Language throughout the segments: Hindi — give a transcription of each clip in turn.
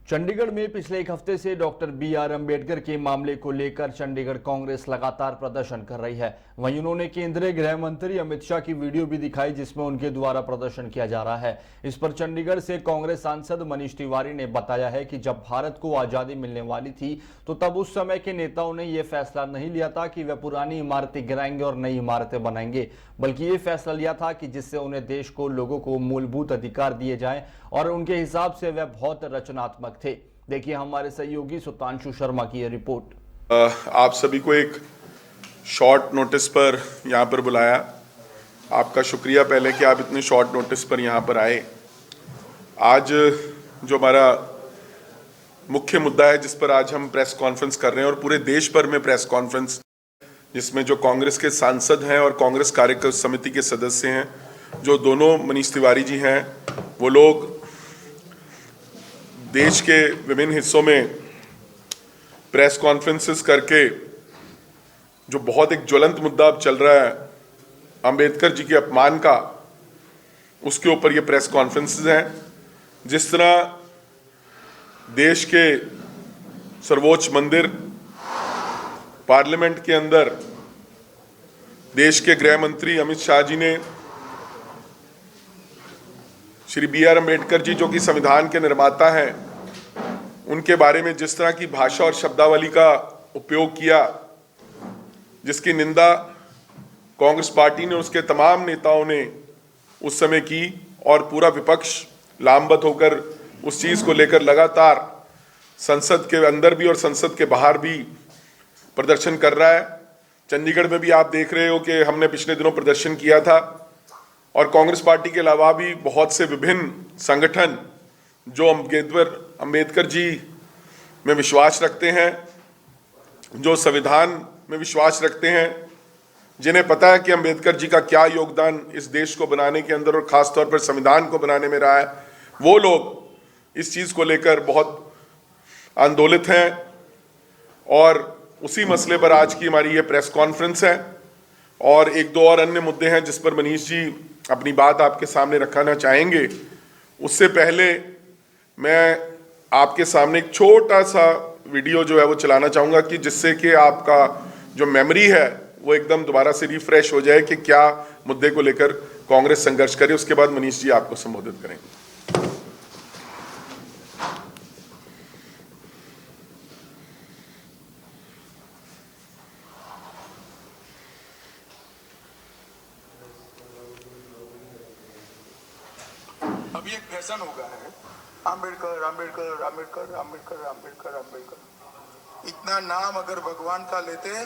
चंडीगढ़ में पिछले एक हफ्ते से डॉक्टर बी.आर. अंबेडकर के मामले को लेकर चंडीगढ़ कांग्रेस लगातार प्रदर्शन कर रही है। वहीं उन्होंने केंद्रीय गृह मंत्री अमित शाह की वीडियो भी दिखाई जिसमें उनके द्वारा प्रदर्शन किया जा रहा है। इस पर चंडीगढ़ से कांग्रेस सांसद मनीष तिवारी ने बताया है कि जब भारत को आजादी मिलने वाली थी तो तब उस समय के नेताओं ने यह फैसला नहीं लिया था कि वे पुरानी इमारतें गिराएंगे और नई इमारतें बनाएंगे, बल्कि ये फैसला लिया था कि जिससे उन्हें देश को लोगों को मूलभूत अधिकार दिए जाएं और उनके हिसाब से वे बहुत रचनात्मक थे। देखिए हमारे सहयोगी सुतांशु शर्मा की यह रिपोर्ट। आप सभी को एक शॉर्ट नोटिस पर यहाँ पर बुलाया। आपका शुक्रिया पहले कि आप इतने शॉर्ट नोटिस पर यहाँ पर आए। आज जो हमारा मुख्य मुद्दा है जिस पर आज हम प्रेस कॉन्फ्रेंस कर रहे हैं और पूरे देश भर में प्रेस कॉन्फ्रेंस, जिसमें जो कांग्रेस के सांसद हैं और कांग्रेस कार्य समिति के सदस्य हैं, जो दोनों मनीष तिवारी जी हैं, वो लोग देश के विभिन्न हिस्सों में प्रेस कॉन्फ्रेंसेस करके जो बहुत एक ज्वलंत मुद्दा अब चल रहा है अंबेडकर जी के अपमान का, उसके ऊपर ये प्रेस कॉन्फ्रेंसेस हैं। जिस तरह देश के सर्वोच्च मंदिर पार्लियामेंट के अंदर देश के गृह मंत्री अमित शाह जी ने श्री बी.आर. अंबेडकर जी, जो कि संविधान के निर्माता हैं, उनके बारे में जिस तरह की भाषा और शब्दावली का उपयोग किया, जिसकी निंदा कांग्रेस पार्टी ने, उसके तमाम नेताओं ने उस समय की और पूरा विपक्ष लामबंद होकर उस चीज़ को लेकर लगातार संसद के अंदर भी और संसद के बाहर भी प्रदर्शन कर रहा है। चंडीगढ़ में भी आप देख रहे हो कि हमने पिछले दिनों प्रदर्शन किया था और कांग्रेस पार्टी के अलावा भी बहुत से विभिन्न संगठन जो अंबेडकर जी में विश्वास रखते हैं, जो संविधान में विश्वास रखते हैं, जिन्हें पता है कि अंबेडकर जी का क्या योगदान इस देश को बनाने के अंदर और ख़ास तौर पर संविधान को बनाने में रहा है, वो लोग इस चीज़ को लेकर बहुत आंदोलित हैं। और उसी मसले पर आज की हमारी ये प्रेस कॉन्फ्रेंस है और एक दो और अन्य मुद्दे हैं जिस पर मनीष जी अपनी बात आपके सामने रखना चाहेंगे। उससे पहले मैं आपके सामने एक छोटा सा वीडियो जो है वो चलाना चाहूँगा कि जिससे कि आपका जो मेमोरी है वो एकदम दोबारा से रिफ्रेश हो जाए कि क्या मुद्दे को लेकर कांग्रेस संघर्ष करे। उसके बाद मनीष जी आपको संबोधित करेंगे। अभी एक फैशन हो गया है, अंबेडकर अंबेडकर अंबेडकर अंबेडकर अंबेडकर अंबेडकर। इतना नाम अगर भगवान का लेते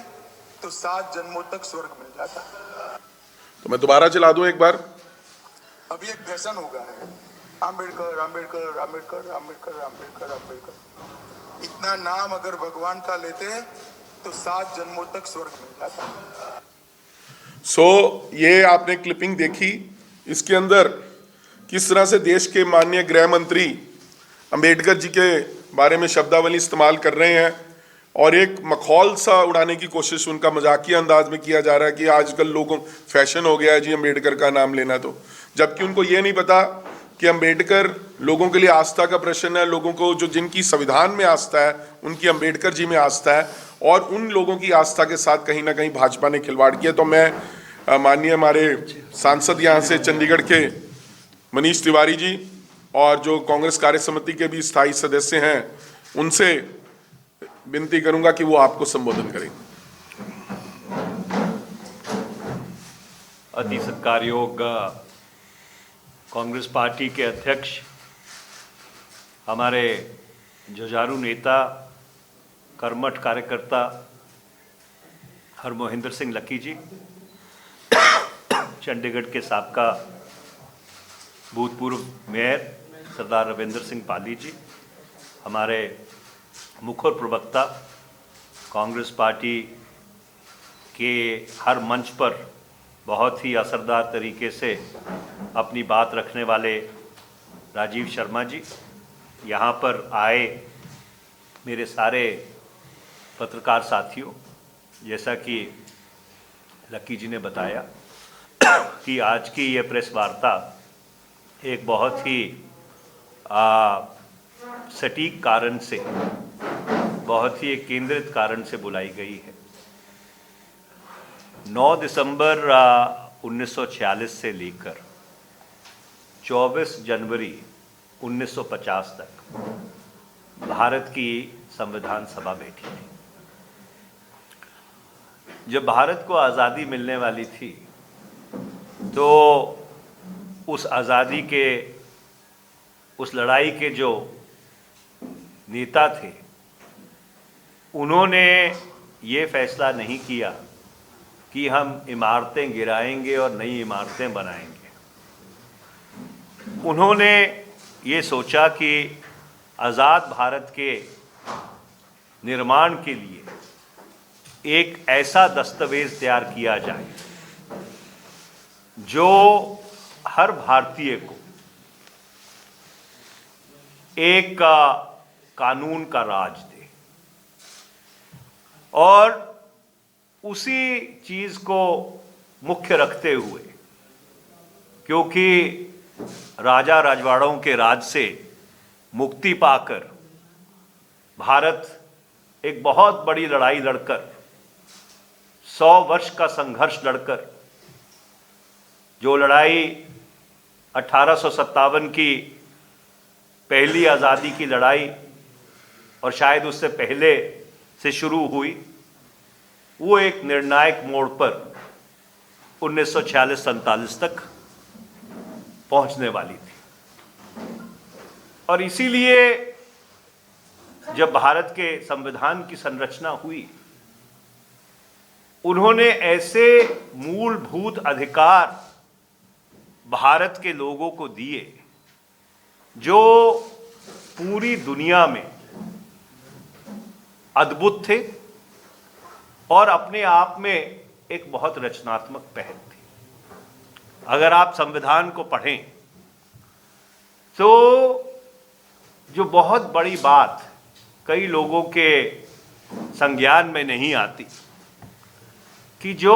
तो 7 जन्मों तक स्वर्ग मिल जाता। तो मैं दोबारा चला दूं एक बार। अभी एक फैशन हो गया है, अंबेडकर अंबेडकर अंबेडकर अंबेडकर अंबेडकर अंबेडकर। इतना नाम अगर भगवान का लेते तो 7 जन्मों तक स्वर्ग मिल जाता। ये आपने क्लिपिंग देखी, इसके अंदर किस तरह से देश के माननीय गृह मंत्री अंबेडकर जी के बारे में शब्दावली इस्तेमाल कर रहे हैं और एक मखौल सा उड़ाने की कोशिश, उनका मजाकिया अंदाज में किया जा रहा है कि आजकल लोगों फैशन हो गया है जी अंबेडकर का नाम लेना। तो जबकि उनको ये नहीं पता कि अंबेडकर लोगों के लिए आस्था का प्रश्न है। लोगों को जो जिनकी संविधान में आस्था है, उनकी अंबेडकर जी में आस्था है और उन लोगों की आस्था के साथ कहीं ना कहीं भाजपा ने खिलवाड़ किया। तो मैं माननीय हमारे सांसद यहाँ से चंडीगढ़ के मनीष तिवारी जी और जो कांग्रेस कार्य समिति के भी स्थायी सदस्य हैं, उनसे विनती करूंगा कि वो आपको संबोधन करें। अति सत्कार योग कांग्रेस पार्टी के अध्यक्ष, हमारे जुझारू नेता, कर्मठ कार्यकर्ता हरमोहिंदर सिंह लक्की जी, चंडीगढ़ के साबका भूतपूर्व मेयर सरदार रविंद्र सिंह पाली जी, हमारे मुखर प्रवक्ता, कांग्रेस पार्टी के हर मंच पर बहुत ही असरदार तरीके से अपनी बात रखने वाले राजीव शर्मा जी, यहाँ पर आए मेरे सारे पत्रकार साथियों, जैसा कि लक्की जी ने बताया कि आज की ये प्रेस वार्ता एक बहुत ही सटीक कारण से, बहुत ही एक केंद्रित कारण से बुलाई गई है। 9 दिसंबर 1946 से लेकर 24 जनवरी 1950 तक भारत की संविधान सभा बैठी थी। जब भारत को आज़ादी मिलने वाली थी तो उस आज़ादी के, उस लड़ाई के जो नेता थे, उन्होंने ये फैसला नहीं किया कि हम इमारतें गिराएंगे और नई इमारतें बनाएंगे। उन्होंने ये सोचा कि आज़ाद भारत के निर्माण के लिए एक ऐसा दस्तावेज तैयार किया जाए जो हर भारतीय को एक कानून का राज दे, और उसी चीज को मुख्य रखते हुए, क्योंकि राजा राजवाड़ों के राज से मुक्ति पाकर भारत एक बहुत बड़ी लड़ाई लड़कर, 100 वर्ष का संघर्ष लड़कर, जो लड़ाई 1857 की पहली आज़ादी की लड़ाई और शायद उससे पहले से शुरू हुई, वो एक निर्णायक मोड़ पर 1946-47 तक पहुंचने वाली थी। और इसीलिए जब भारत के संविधान की संरचना हुई, उन्होंने ऐसे मूलभूत अधिकार भारत के लोगों को दिए जो पूरी दुनिया में अद्भुत थे और अपने आप में एक बहुत रचनात्मक पहल थी। अगर आप संविधान को पढ़ें तो जो बहुत बड़ी बात कई लोगों के संज्ञान में नहीं आती कि जो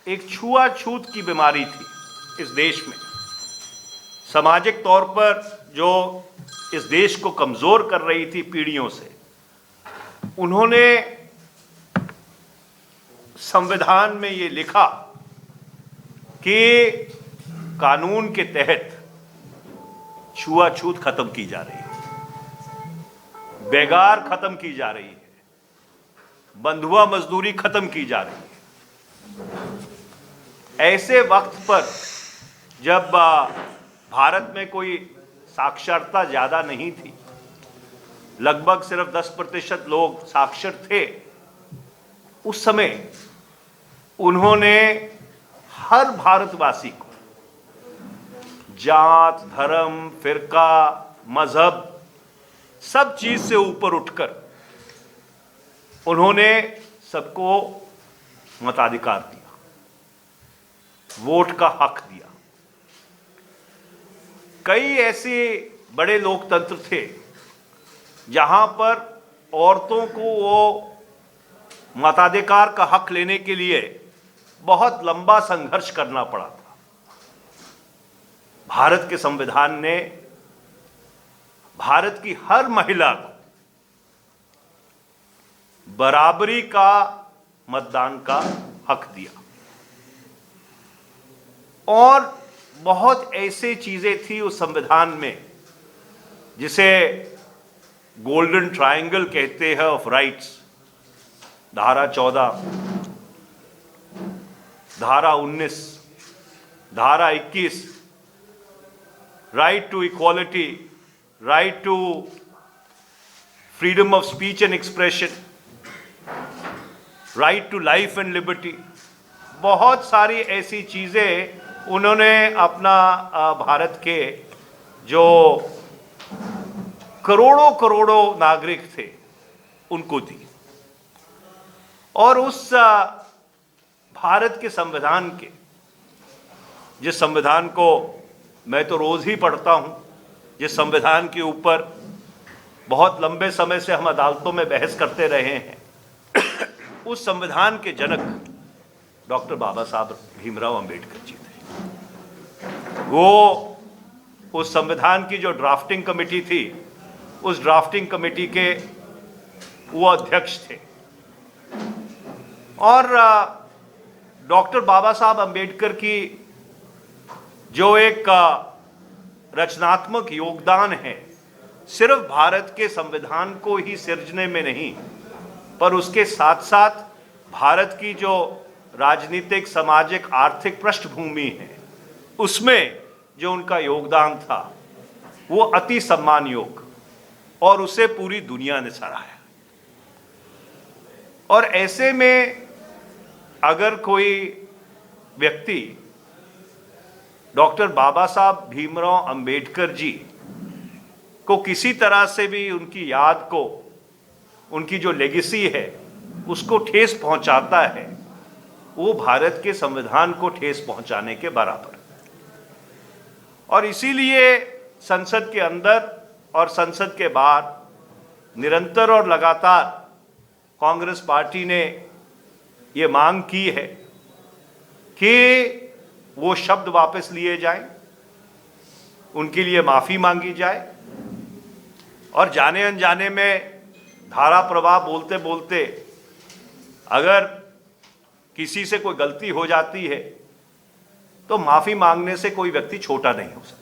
एक छुआछूत की बीमारी थी इस देश में, सामाजिक तौर पर जो इस देश को कमजोर कर रही थी पीढ़ियों से, उन्होंने संविधान में ये लिखा कि कानून के तहत छुआछूत खत्म की जा रही है, बेगार खत्म की जा रही है, बंधुआ मजदूरी खत्म की जा रही है। ऐसे वक्त पर जब भारत में कोई साक्षरता ज़्यादा नहीं थी, लगभग सिर्फ 10% लोग साक्षर थे, उस समय उन्होंने हर भारतवासी को जात, धर्म, फिरका, मजहब, सब चीज से ऊपर उठकर उन्होंने सबको मताधिकार दिया, वोट का हक दिया। कई ऐसे बड़े लोकतंत्र थे जहां पर औरतों को वो मताधिकार का हक लेने के लिए बहुत लंबा संघर्ष करना पड़ा था। भारत के संविधान ने भारत की हर महिला को बराबरी का मतदान का हक दिया, और बहुत ऐसी चीजें थी उस संविधान में जिसे गोल्डन ट्रायंगल कहते हैं ऑफ राइट्स। धारा 14, धारा 19, धारा 21, right to equality, right to freedom of speech and expression, right to life and liberty. बहुत सारी ऐसी चीजें उन्होंने अपना भारत के जो करोड़ों करोड़ों नागरिक थे उनको दी। और उस भारत के संविधान के, जिस संविधान को मैं तो रोज ही पढ़ता हूं, जिस संविधान के ऊपर बहुत लंबे समय से हम अदालतों में बहस करते रहे हैं, उस संविधान के जनक डॉक्टर बाबा साहब भीमराव अंबेडकर जी थे। वो उस संविधान की जो ड्राफ्टिंग कमेटी थी उस ड्राफ्टिंग कमेटी के वो अध्यक्ष थे। और डॉक्टर बाबा साहब अंबेडकर की जो एक रचनात्मक योगदान है, सिर्फ भारत के संविधान को ही सिरजने में नहीं, पर उसके साथ साथ भारत की जो राजनीतिक, सामाजिक, आर्थिक पृष्ठभूमि है, उसमें जो उनका योगदान था वो अति सम्मान योग्य, और उसे पूरी दुनिया ने सराहा। और ऐसे में अगर कोई व्यक्ति डॉक्टर बाबा साहब भीमराव अंबेडकर जी को किसी तरह से भी उनकी याद को, उनकी जो लेगेसी है उसको ठेस पहुंचाता है, वो भारत के संविधान को ठेस पहुंचाने के बराबर है। और इसीलिए संसद के अंदर और संसद के बाहर निरंतर और लगातार कांग्रेस पार्टी ने ये मांग की है कि वो शब्द वापस लिए जाएं, उनके लिए माफ़ी मांगी जाए, और जाने अनजाने में धारा प्रवाह बोलते बोलते अगर किसी से कोई गलती हो जाती है तो माफ़ी मांगने से कोई व्यक्ति छोटा नहीं हो सकता।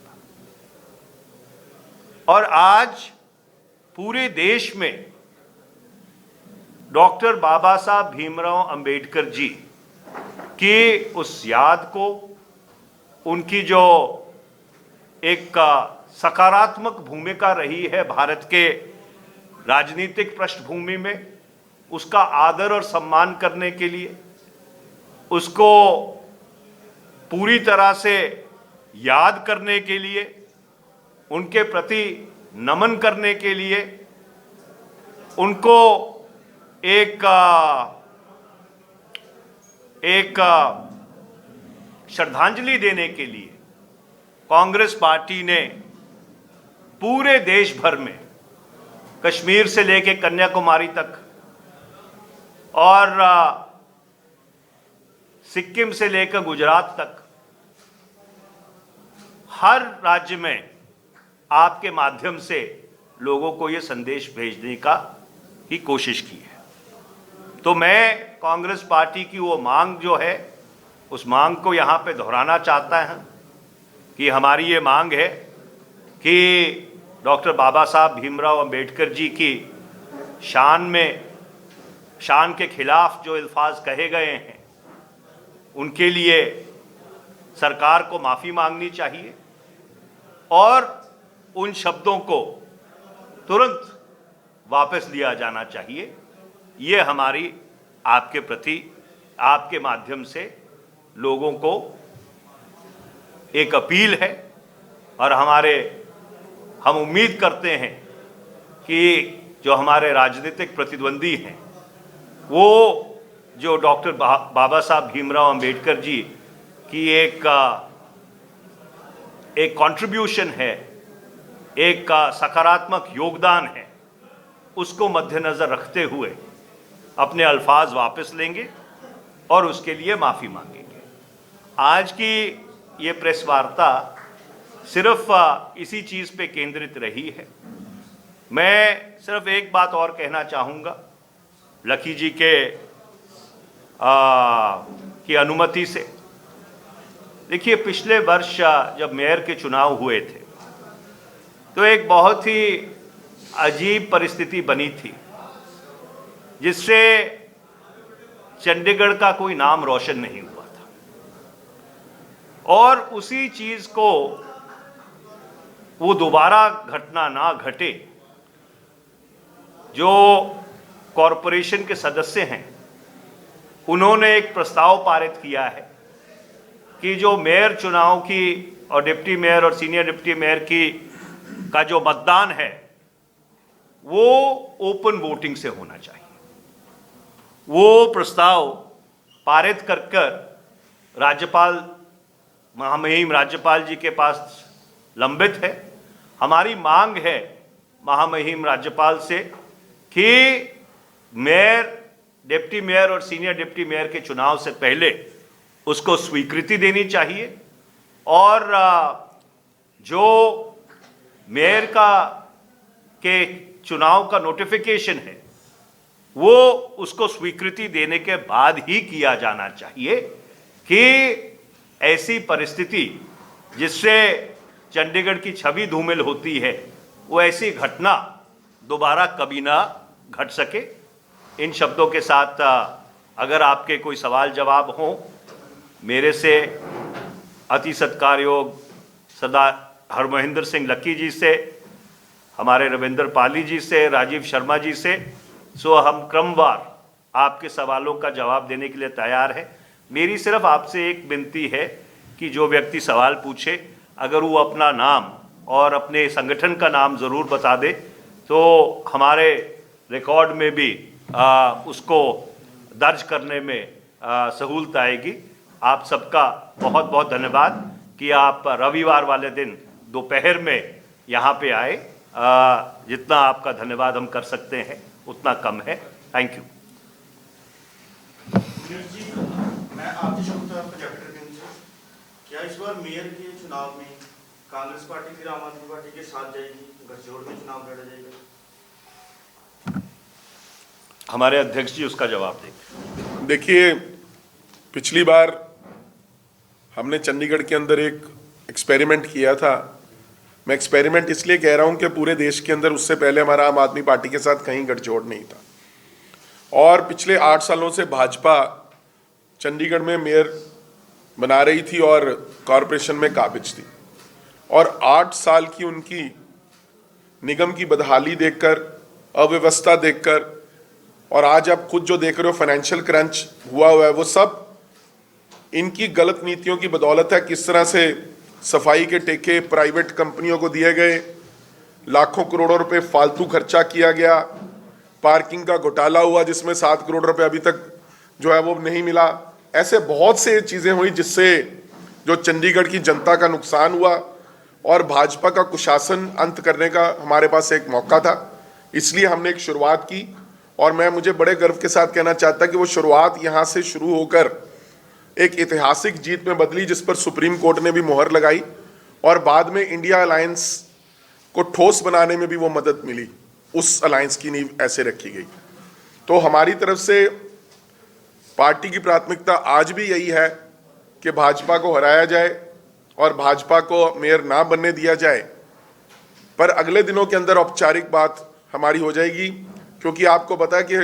और आज पूरे देश में डॉक्टर बाबा साहब भीमराव अंबेडकर जी की उस याद को, उनकी जो एक सकारात्मक भूमिका रही है भारत के राजनीतिक पृष्ठभूमि में, उसका आदर और सम्मान करने के लिए, उसको पूरी तरह से याद करने के लिए, उनके प्रति नमन करने के लिए, उनको एक श्रद्धांजलि देने के लिए कांग्रेस पार्टी ने पूरे देश भर में, कश्मीर से लेकर कन्याकुमारी तक और सिक्किम से लेकर गुजरात तक, हर राज्य में आपके माध्यम से लोगों को ये संदेश भेजने का की कोशिश की है। तो मैं कांग्रेस पार्टी की वो मांग जो है, उस मांग को यहाँ पे दोहराना चाहता है कि हमारी ये मांग है कि डॉक्टर बाबा साहब भीमराव अंबेडकर जी की शान के खिलाफ जो अल्फाज कहे गए हैं, उनके लिए सरकार को माफ़ी मांगनी चाहिए और उन शब्दों को तुरंत वापस लिया जाना चाहिए। ये हमारी आपके प्रति, आपके माध्यम से लोगों को एक अपील है। और हम उम्मीद करते हैं कि जो हमारे राजनीतिक प्रतिद्वंदी हैं, वो जो डॉक्टर बाबा साहब भीमराव अंबेडकर जी की एक कंट्रीब्यूशन है, एक सकारात्मक योगदान है, उसको मद्देनज़र रखते हुए अपने अल्फाज वापस लेंगे और उसके लिए माफ़ी मांगेंगे। आज की ये प्रेस वार्ता सिर्फ इसी चीज़ पे केंद्रित रही है। मैं सिर्फ एक बात और कहना चाहूँगा, लकी जी की अनुमति से। देखिए, पिछले वर्ष जब मेयर के चुनाव हुए थे तो एक बहुत ही अजीब परिस्थिति बनी थी, जिससे चंडीगढ़ का कोई नाम रोशन नहीं हुआ था। और उसी चीज़ को वो दोबारा घटना ना घटे, जो कॉरपोरेशन के सदस्य हैं उन्होंने एक प्रस्ताव पारित किया है कि जो मेयर चुनाव की और डिप्टी मेयर और सीनियर डिप्टी मेयर का जो मतदान है वो ओपन वोटिंग से होना चाहिए। वो प्रस्ताव पारित कर राज्यपाल, महामहिम राज्यपाल जी के पास लंबित है। हमारी मांग है महामहिम राज्यपाल से कि मेयर, डिप्टी मेयर और सीनियर डिप्टी मेयर के चुनाव से पहले उसको स्वीकृति देनी चाहिए, और जो मेयर के चुनाव का नोटिफिकेशन है वो उसको स्वीकृति देने के बाद ही किया जाना चाहिए कि ऐसी परिस्थिति जिससे चंडीगढ़ की छवि धूमिल होती है वो ऐसी घटना दोबारा कभी ना घट सके। इन शब्दों के साथ अगर आपके कोई सवाल जवाब हो मेरे से अति सत्कारयोग सरदार हरमोहिंदर सिंह लक्की जी से, हमारे रविंदर पाली जी से, राजीव शर्मा जी से, सो हम क्रमवार आपके सवालों का जवाब देने के लिए तैयार है। मेरी सिर्फ आपसे एक विनती है कि जो व्यक्ति सवाल पूछे अगर वो अपना नाम और अपने संगठन का नाम ज़रूर बता दे तो हमारे रिकॉर्ड में भी उसको दर्ज करने में सहूलत आएगी। आप सबका बहुत बहुत धन्यवाद कि आप रविवार वाले दिन दोपहर में यहाँ पे आए। जितना आपका धन्यवाद हम कर सकते हैं उतना कम है। Thank you. जी, मैं आपसे शुभता प्रोजेक्ट क्या इस बार मेयर के चुनाव में कांग्रेस पार्टी फिर आम आदमी पार्टी के साथ जाएगी, गठजोड़ में चुनाव लड़ा जाएगा? हमारे अध्यक्ष जी उसका जवाब देंगे। देखिए, पिछली बार हमने चंडीगढ़ के अंदर एक एक्सपेरिमेंट किया था। मैं एक्सपेरिमेंट इसलिए कह रहा हूं कि पूरे देश के अंदर उससे पहले हमारा आम आदमी पार्टी के साथ कहीं गठजोड़ नहीं था और पिछले 8 सालों से भाजपा चंडीगढ़ में मेयर बना रही थी और कॉरपोरेशन में काबिज थी और 8 साल की उनकी निगम की बदहाली देखकर, अव्यवस्था देखकर और आज आप खुद जो देख रहे हो फाइनेंशियल क्रंच हुआ है, वो सब इनकी गलत नीतियों की बदौलत है। किस तरह से सफाई के ठेके प्राइवेट कंपनियों को दिए गए, लाखों करोड़ों रुपए फालतू खर्चा किया गया, पार्किंग का घोटाला हुआ जिसमें 7 करोड़ रुपए अभी तक जो है वो नहीं मिला। ऐसे बहुत से चीजें हुई जिससे जो चंडीगढ़ की जनता का नुकसान हुआ और भाजपा का कुशासन अंत करने का हमारे पास एक मौका था, इसलिए हमने एक शुरुआत की और मैं मुझे बड़े गर्व के साथ कहना चाहता कि वो शुरुआत यहाँ से शुरू होकर एक ऐतिहासिक जीत में बदली जिस पर सुप्रीम कोर्ट ने भी मोहर लगाई और बाद में इंडिया अलायंस को ठोस बनाने में भी वो मदद मिली। उस अलायंस की नींव ऐसे रखी गई। तो हमारी तरफ से पार्टी की प्राथमिकता आज भी यही है कि भाजपा को हराया जाए और भाजपा को मेयर ना बनने दिया जाए। पर अगले दिनों के अंदर औपचारिक बात हमारी हो जाएगी, क्योंकि आपको पता है कि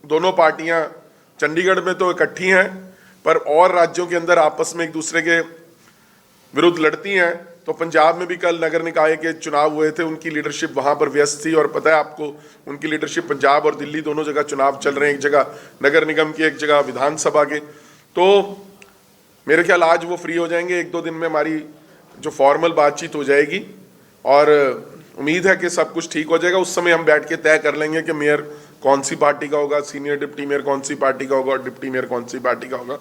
दोनों पार्टियां चंडीगढ़ में तो इकट्ठी हैं पर और राज्यों के अंदर आपस में एक दूसरे के विरुद्ध लड़ती हैं। तो पंजाब में भी कल नगर निकाय के चुनाव हुए थे, उनकी लीडरशिप वहां पर व्यस्त थी और पता है आपको उनकी लीडरशिप पंजाब और दिल्ली दोनों जगह चुनाव चल रहे हैं, एक जगह नगर निगम की, एक जगह विधानसभा के। तो मेरे ख्याल आज वो फ्री हो जाएंगे, 1-2 दिन में हमारी जो फॉर्मल बातचीत हो जाएगी और उम्मीद है कि सब कुछ ठीक हो जाएगा। उस समय हम बैठ के तय कर लेंगे कि मेयर कौन सी पार्टी का होगा, सीनियर डिप्टी मेयर कौन सी पार्टी का होगा और डिप्टी मेयर कौन सी पार्टी का होगा।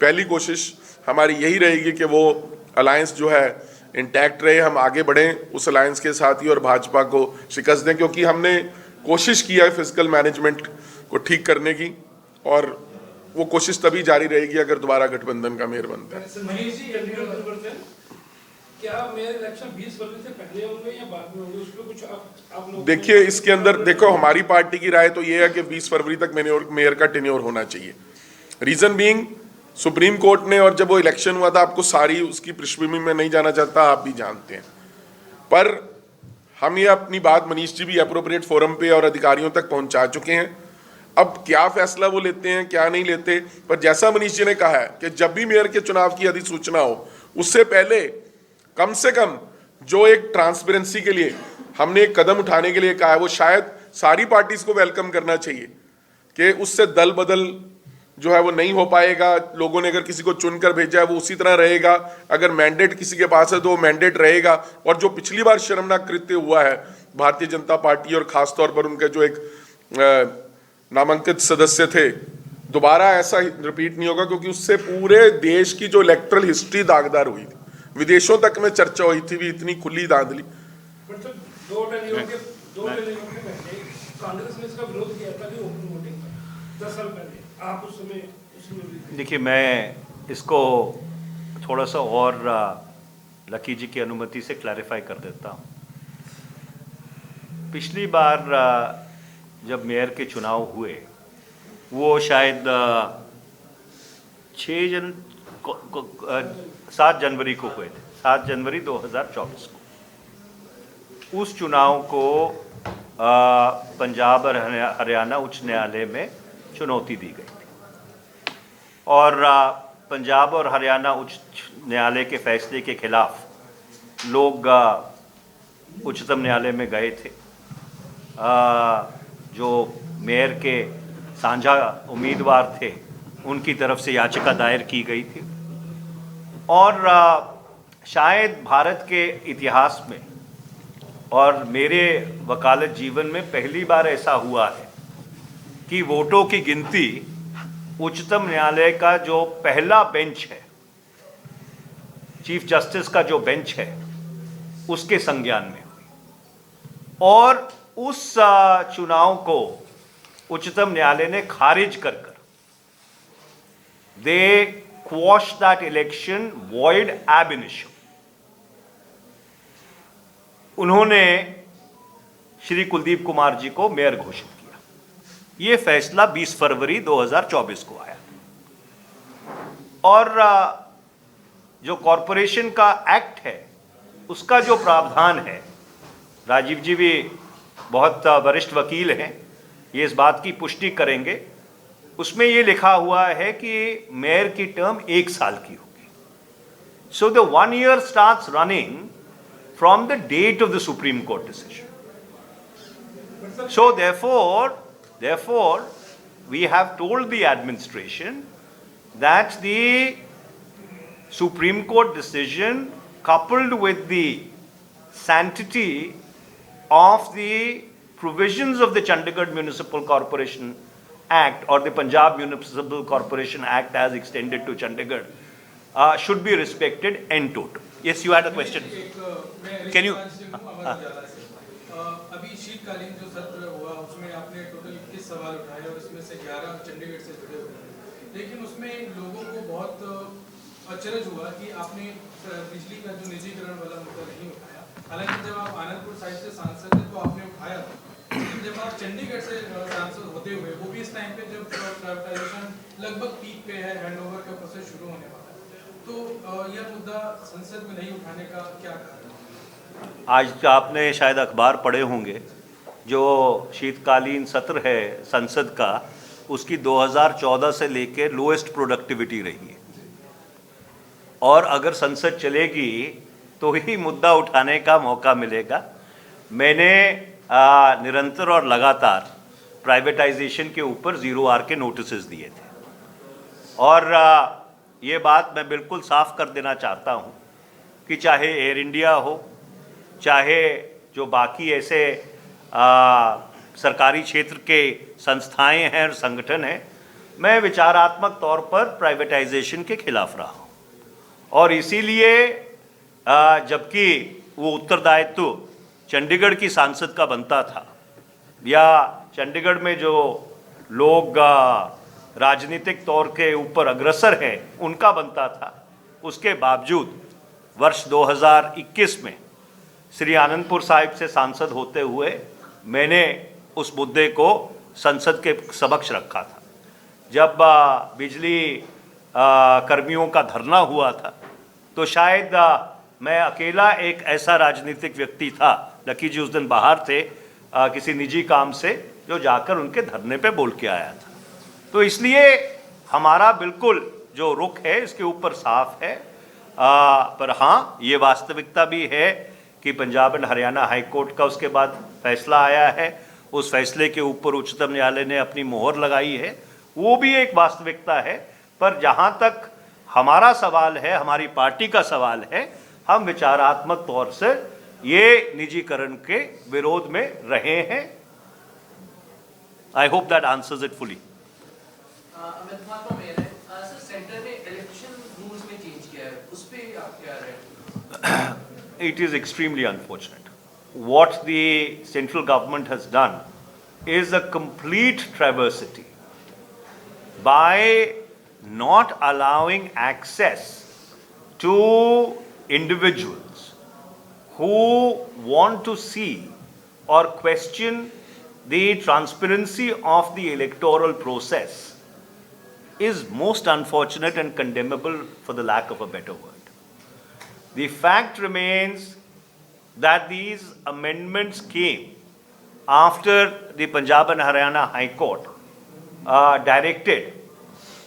पहली कोशिश हमारी यही रहेगी कि वो अलायंस जो है इंटैक्ट रहे, हम आगे बढ़ें उस अलायंस के साथ ही और भाजपा को शिकस्त दें, क्योंकि हमने कोशिश की है फिजिकल मैनेजमेंट को ठीक करने की और वो कोशिश तभी जारी रहेगी अगर दोबारा गठबंधन का मेयर बनता है। मनीष जी, क्या मेयर इलेक्शन 20 फरवरी से पहले होंगे या बाद में होंगे, उस पर कुछ आप लोग? देखिए, इसके अंदर देखो हमारी पार्टी की राय तो ये है कि 20 फरवरी तक मेयर का टेन्योर होना चाहिए। रीजन बीइंग सुप्रीम कोर्ट ने, और जब वो इलेक्शन हुआ था, आपको सारी उसकी पृष्ठभूमि में नहीं जाना चाहता, आप भी जानते हैं, पर हम ये अपनी बात मनीष जी भी एप्रोप्रिएट फोरम पे और अधिकारियों तक पहुंचा चुके हैं। अब क्या फैसला वो लेते हैं क्या नहीं लेते, पर जैसा मनीष जी ने कहा है कि जब भी मेयर के चुनाव की अधिसूचना हो उससे पहले कम से कम जो एक ट्रांसपेरेंसी के लिए हमने एक कदम उठाने के लिए कहा है, वो शायद सारी पार्टीज को वेलकम करना चाहिए कि उससे दल बदल जो है वो नहीं हो पाएगा। लोगों ने अगर किसी को चुनकर भेजा है वो उसी तरह रहेगा, अगर मैंडेट किसी के पास है तो वो मैंडेट रहेगा। और जो पिछली बार शर्मनाक कृत्य हुआ है भारतीय जनता पार्टी और खासतौर पर उनके जो एक नामांकित सदस्य थे, दोबारा ऐसा रिपीट नहीं होगा, क्योंकि उससे पूरे देश की जो इलेक्टरल हिस्ट्री दागदार हुई थी, विदेशों तक में चर्चा हुई थी भी, इतनी खुली धांधली। दो टेन्योर के पहले कांग्रेस ने इसका विरोध किया था कि ओपन वोटिंग पर 10 साल पहले, आप उस समय उसमें? देखिए, मैं इसको थोड़ा सा और लकी जी की अनुमति से क्लैरिफाई कर देता हूँ। पिछली बार जब मेयर के चुनाव हुए वो शायद 7 जनवरी को हुए थे, 7 जनवरी 2024 को। उस चुनाव को पंजाब और हरियाणा उच्च न्यायालय में चुनौती दी गई थी और पंजाब और हरियाणा उच्च न्यायालय के फैसले के खिलाफ लोग उच्चतम न्यायालय में गए थे। जो मेयर के साझा उम्मीदवार थे उनकी तरफ से याचिका दायर की गई थी और शायद भारत के इतिहास में और मेरे वकालत जीवन में पहली बार ऐसा हुआ है कि वोटों की गिनती उच्चतम न्यायालय का जो पहला बेंच है, चीफ जस्टिस का जो बेंच है, उसके संज्ञान में हुई और उस चुनाव को उच्चतम न्यायालय ने खारिज कर दे quash that election void ab initio. उन्होंने श्री कुलदीप कुमार जी को मेयर घोषित किया। यह फैसला 20 फरवरी 2024 को आया और जो कॉरपोरेशन का एक्ट है उसका जो प्रावधान है, राजीव जी भी बहुत वरिष्ठ वकील हैं, ये इस बात की पुष्टि करेंगे, उसमें ये लिखा हुआ है कि मेयर की टर्म 1 साल की होगी। So the 1 year starts running from the date of the supreme court decision. So therefore we have told the administration that the Supreme Court decision, coupled with the sanctity of the provisions of the Chandigarh Municipal Corporation Act or the Punjab Municipal Corporation Act as extended to Chandigarh, should be respected en toto. Yes, you had a question. Can you? अभी शीतकालीन जो सत्र हुआ उसमें आपने टोटल 21 सवाल उठाए और इसमें से 11 चंडीगढ़ से जुड़े हुए हैं, लेकिन उसमें लोगों को बहुत अचरज हुआ कि आपने बिजली का जो निजीकरण वाला मुद्दा नहीं उठाया। हालांकि जब आप आनंदपुर साहिब से सांसद थे तो आपने उठाया था, लेकिन जब आप चंडीगढ़ से सांसद होते हुए, वो भी इस टाइम पे जब प्राइवेटाइजेशन लगभग पीक पे है, हैंडओवर का प्रोसेस शुरू होने वाला है, तो यह मुद्दा संसद में नहीं उठाने का क्या कारण? आज आपने शायद अखबार पढ़े होंगे, जो शीतकालीन सत्र है संसद का, उसकी 2014 से लेकर लोएस्ट प्रोडक्टिविटी रही है और अगर संसद चलेगी तो ही मुद्दा उठाने का मौका मिलेगा। मैंने निरंतर और लगातार प्राइवेटाइजेशन के ऊपर 0R के नोटिसेस दिए थे और ये बात मैं बिल्कुल साफ कर देना चाहता हूँ कि चाहे एयर इंडिया हो, चाहे जो बाकी ऐसे सरकारी क्षेत्र के संस्थाएं हैं और संगठन हैं, मैं विचारात्मक तौर पर प्राइवेटाइजेशन के खिलाफ रहा हूँ और इसीलिए जबकि वो उत्तरदायित्व चंडीगढ़ की सांसद का बनता था या चंडीगढ़ में जो लोग राजनीतिक तौर के ऊपर अग्रसर हैं उनका बनता था, उसके बावजूद वर्ष 2021 में श्री आनंदपुर साहिब से सांसद होते हुए मैंने उस मुद्दे को संसद के समक्ष रखा था। जब बिजली कर्मियों का धरना हुआ था तो शायद मैं अकेला एक ऐसा राजनीतिक व्यक्ति था, लकी जी उस दिन बाहर थे किसी निजी काम से, जो जाकर उनके धरने पे बोल के आया था। तो इसलिए हमारा बिल्कुल जो रुख है इसके ऊपर साफ है। पर हाँ, ये वास्तविकता भी है कि Punjab and Haryana high court का उसके बाद फैसला आया है, उस फैसले के ऊपर उच्चतम न्यायालय ने अपनी मोहर लगाई है, वो भी एक वास्तविकता है। पर जहाँ तक हमारा सवाल है, हमारी पार्टी का सवाल है, हम विचारात्मक तौर से ये निजीकरण के विरोध में रहे हैं। I hope that answers it fully. Centre ने इलेक्शन रूल्स में चेंज किया है, उस पे आप क्या राय? It is extremely unfortunate. What the central government has done is a complete travesty by not allowing access to individuals who want to see or question the transparency of the electoral process is most unfortunate and condemnable, for the lack of a better word. The fact remains that these amendments came after the Punjab and Haryana High Court directed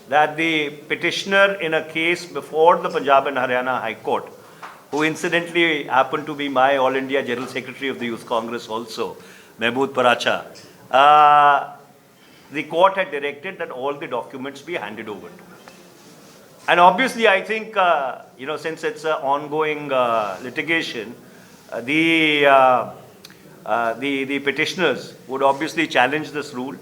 that the petitioner in a case before the Punjab and Haryana High Court, who incidentally happened to be my All India General Secretary of the Youth Congress also, Mehmood Paracha, the court had directed that all the documents be handed over to him. And obviously, I think, since it's an ongoing litigation, the petitioners would obviously challenge this rule.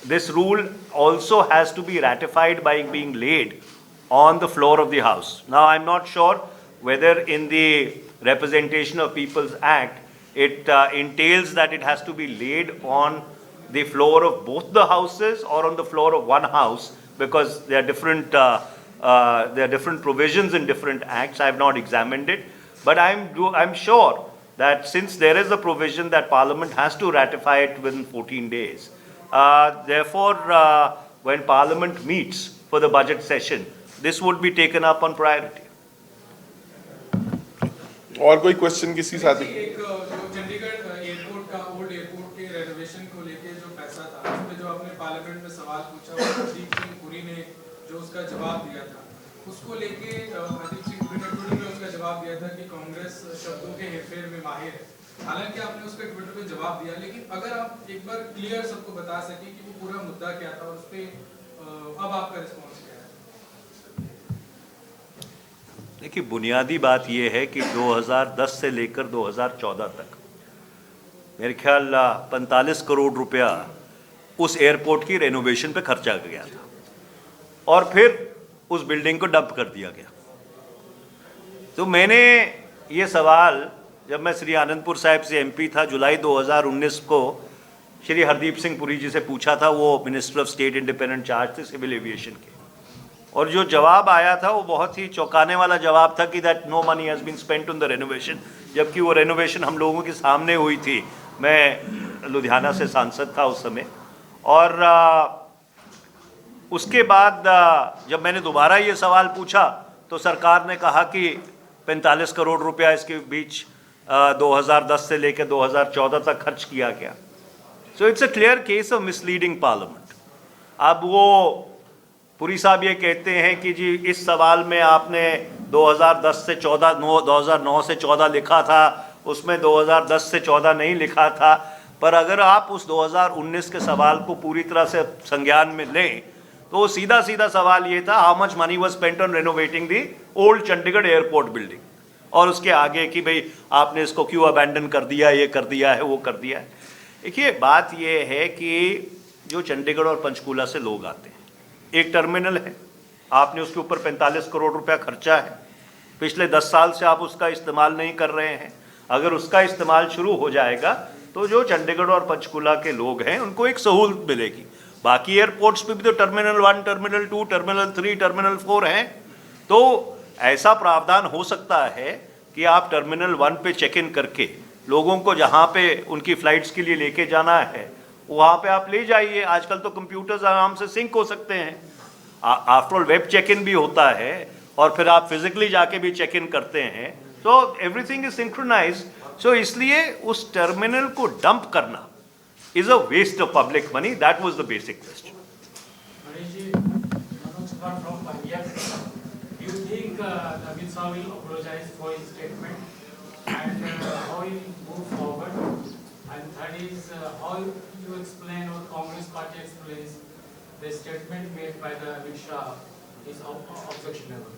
This rule also has to be ratified by being laid on the floor of the House. Now, I'm not sure whether in the Representation of People's Act, it entails that it has to be laid on the floor of both the houses or on the floor of one house, because there are different provisions in different acts. I have not examined it, but I'm sure that since there is a provision that Parliament has to ratify it within 14 days, therefore, when Parliament meets for the budget session, this would be taken up on priority. और कोई क्वेश्चन किसी साथी? एक जो चंडीगढ़ एयरपोर्ट का ओल्ड एयरपोर्ट के रेनोवेशन को लेके जो पैसा था, उस पे जो आपने पार्लियामेंट में सवाल पूछा, हरदीप सिंह पुरी ने जो उसका जवाब दिया था, उसको लेके हरदीप सिंह पुरी ने ट्विटर पे उसका जवाब दिया था कि कांग्रेस शब्दों के हेरफेर में माहिर है। हालांकि आपने उसका ट्विटर पे जवाब दिया, लेकिन अगर आप एक बार क्लियर सबको बता सके कि वो पूरा मुद्दा क्या था और उस पे अब आपका रिस्पॉन्स क्या है? देखिए, बुनियादी बात यह है कि 2010 से लेकर 2014 तक मेरे ख्याल 45 करोड़ रुपया उस एयरपोर्ट की रेनोवेशन पे खर्चा गया था और फिर उस बिल्डिंग को डंप कर दिया गया। तो मैंने ये सवाल जब मैं श्री आनंदपुर साहिब से एमपी था, जुलाई 2019 को श्री हरदीप सिंह पुरी जी से पूछा था। वो minister of state independent charge थे सिविल एविएशन के, और जो जवाब आया था वो बहुत ही चौंकाने वाला जवाब था कि that no money has been spent on the renovation, जबकि वो रेनोवेशन हम लोगों के सामने हुई थी। मैं लुधियाना से सांसद था उस समय, और उसके बाद जब मैंने दोबारा ये सवाल पूछा तो सरकार ने कहा कि 45 करोड़ रुपया इसके बीच 2010 से लेकर 2014 तक खर्च किया गया। So it's a clear case of misleading parliament. अब वो पुरी साहब ये कहते हैं कि जी इस सवाल में आपने 2010 से 2009 से 14 लिखा था, उसमें 2010 से 14 नहीं लिखा था। पर अगर आप उस 2019 के सवाल को पूरी तरह से संज्ञान में लें तो सीधा सीधा सवाल ये था, how much money was spent on renovating the old Chandigarh airport building, और उसके आगे कि भाई आपने इसको क्यों अबैंडन कर दिया, ये कर दिया है, वो कर दिया है। देखिए, बात ये है कि जो चंडीगढ़ और पंचकूला से लोग आते हैं, एक टर्मिनल है, आपने उसके ऊपर 45 करोड़ रुपया खर्चा है, पिछले 10 साल से आप उसका इस्तेमाल नहीं कर रहे हैं। अगर उसका इस्तेमाल शुरू हो जाएगा तो जो चंडीगढ़ और पंचकूला के लोग हैं उनको एक सहूलत मिलेगी। बाकी एयरपोर्ट्स पे भी तो टर्मिनल 1, टर्मिनल 2, टर्मिनल 3, टर्मिनल 4 हैं। तो ऐसा प्रावधान हो सकता है कि आप टर्मिनल 1 पे चेक इन करके लोगों को जहाँ पे उनकी फ्लाइट्स के लिए लेके जाना है वहाँ पे आप ले जाइए। आजकल तो कंप्यूटर्स आराम से सिंक हो सकते हैं। After all web check in भी होता है और फिर आप फिजिकली जाके भी चेक इन करते हैं। So everything is synchronised. So इसलिए उस टर्मिनल को डंप करना is a waste of public money. That was the basic question. Manish ji, Manoj Kumar from Punjab. Do you think Amit Shah will apologize for his statement and how he will move forward? And third is how you explain or Congress party explains the statement made by the Amit Shah is objectionable?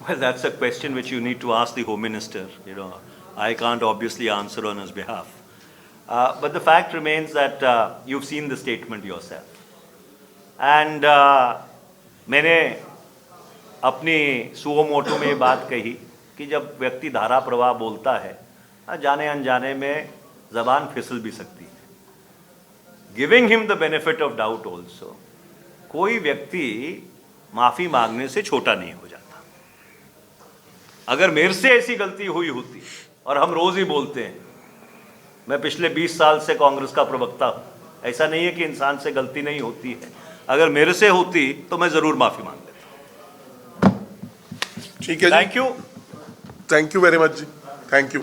Well, that's a question which you need to ask the Home Minister. I can't obviously answer on his behalf. But the fact remains that you've seen the statement yourself. And मैंने अपनी सुओ मोटो में ये बात कही कि जब व्यक्ति धारा प्रवाह बोलता है जाने अनजाने में ज़बान फिसल भी सकती है। Giving him the benefit of doubt also, कोई व्यक्ति माफ़ी मांगने से छोटा नहीं हो जाता। अगर मेरे से ऐसी गलती हुई होती और हम रोज़ ही बोलते हैं। मैं पिछले 20 साल से कांग्रेस का प्रवक्ता हूँ। ऐसा नहीं है कि इंसान से गलती नहीं होती है, अगर मेरे से होती तो मैं ज़रूर माफ़ी मांग लेता। ठीक है जी, thank you. Thank you very much जी, थैंक यू।